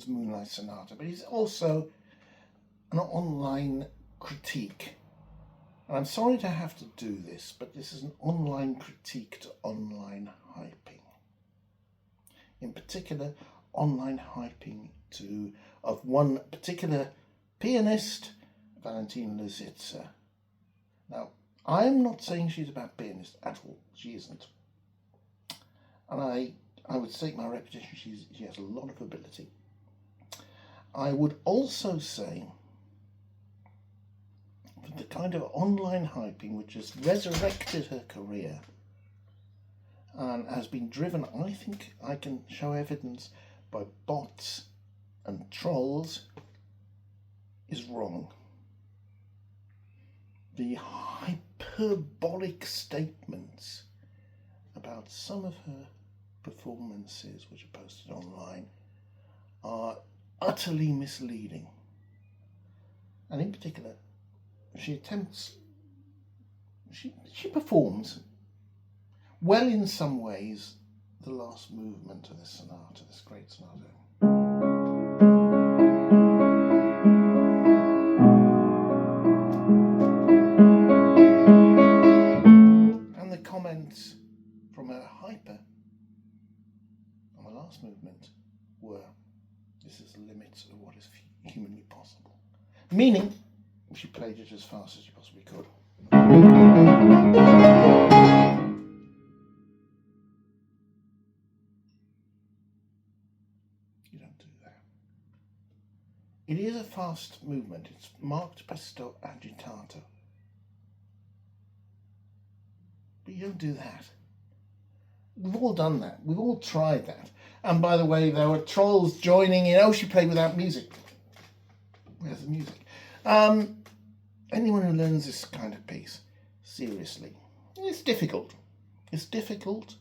Beethoven's Moonlight Sonata, but it's also an online critique. And I'm sorry to have to do this, but this is an online critique to online hyping. In particular, online hyping of one particular pianist, Valentina Lisitsa. Now, I'm not saying she's a bad pianist at all. She isn't. And I would stake my reputation she has a lot of ability. I would also say that the kind of online hyping which has resurrected her career and has been driven, I think I can show evidence, by bots and trolls, is wrong. The hyperbolic statements about some of her performances which are posted online are utterly misleading. And in particular, she performs well in some ways the last movement of this sonata, this great sonata. And the comments from her hyper on the last movement were, this is the limits of what is humanly possible. Meaning, she played it as fast as she possibly could. You don't do that. It is a fast movement. It's marked presto agitato. But you don't do that. We've all done that. We've all tried that. And by the way, there were trolls joining in. Oh, she played without music. Where's the music? Anyone who learns this kind of piece, seriously, it's difficult. It's difficult.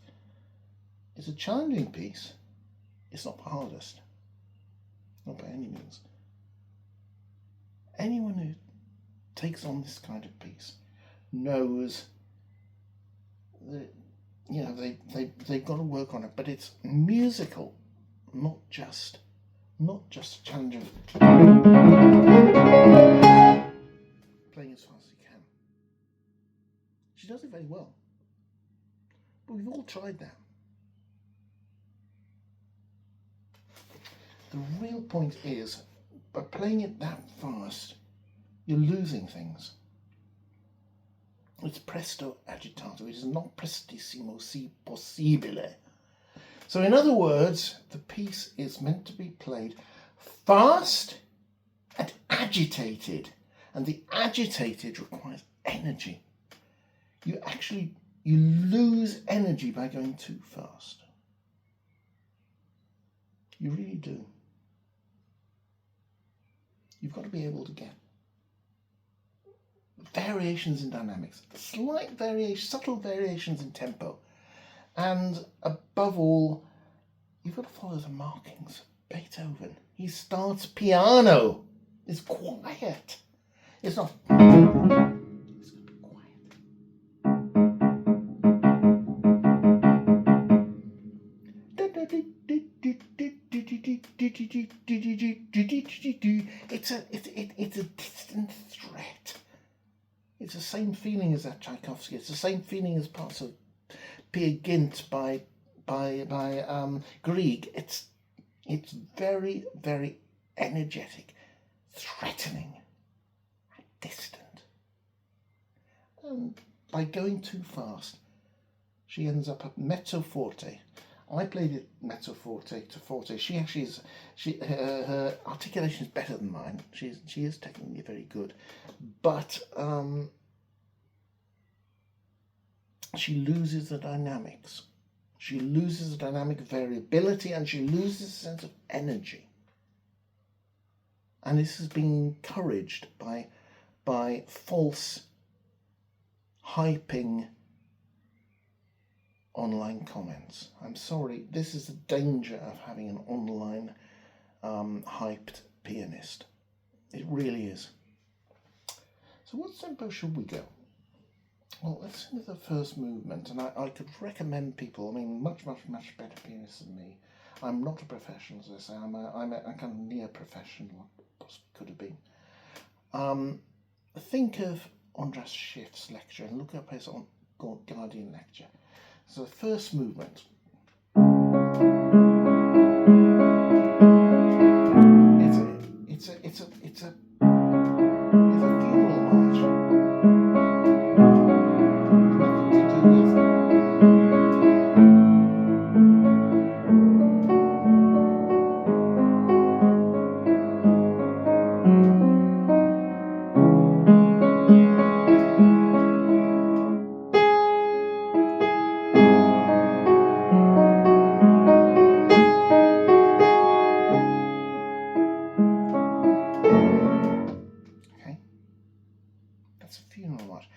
It's a challenging piece. It's not the hardest. Not by any means. Anyone who takes on this kind of piece knows that, you know, they've got to work on it, but it's musical, not just a challenge of playing as fast as you can. She does it very well, but we've all tried that. The real point is, by playing it that fast, you're losing things. It's presto agitato. It is not prestissimo si possibile. So in other words, the piece is meant to be played fast and agitated. And the agitated requires energy. You lose energy by going too fast. You really do. You've got to be able to get variations in dynamics, slight variations, subtle variations in tempo, and above all, you've got to follow the markings. Beethoven, he starts piano. It's quiet. It's not. It's going to be quiet. It's a distant threat. It's the same feeling as that Tchaikovsky. It's the same feeling as parts of Peer Gynt by Grieg. It's very, very energetic, threatening, and distant. And by going too fast, she ends up at mezzo forte. I played it mezzo forte to forte. She actually is. Her articulation is better than mine. She is technically very good, but she loses the dynamics. She loses the dynamic variability, and she loses a sense of energy. And this has been encouraged by false hyping online comments. I'm sorry, this is the danger of having an online hyped pianist. It really is. So what tempo should we go? Well, let's do the first movement, and I could recommend people, I mean, much better pianists than me. I'm not a professional, as I say. I'm a kind of near professional, possibly could have been. Think of Andras Schiff's lecture and look up his Guardian lecture. So the first movement. It's a funeral march. Nothing to do with. Okay, that's a funeral march.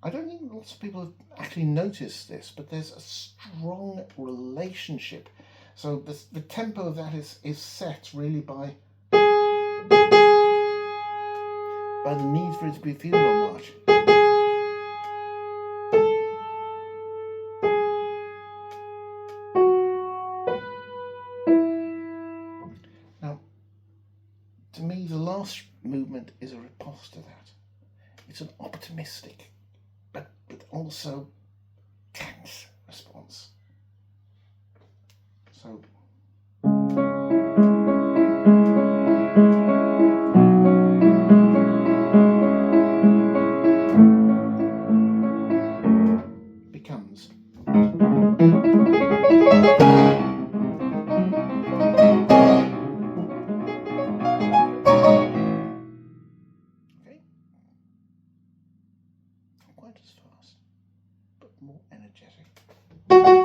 I don't think lots of people have actually noticed this, but there's a strong relationship. So the tempo of that is set really by the need for it to be a funeral march. Now, to me, the last movement is a riposte to that. It's an optimistic, but also tense response. So. Becomes. Okay. Not quite as fast, but more energetic.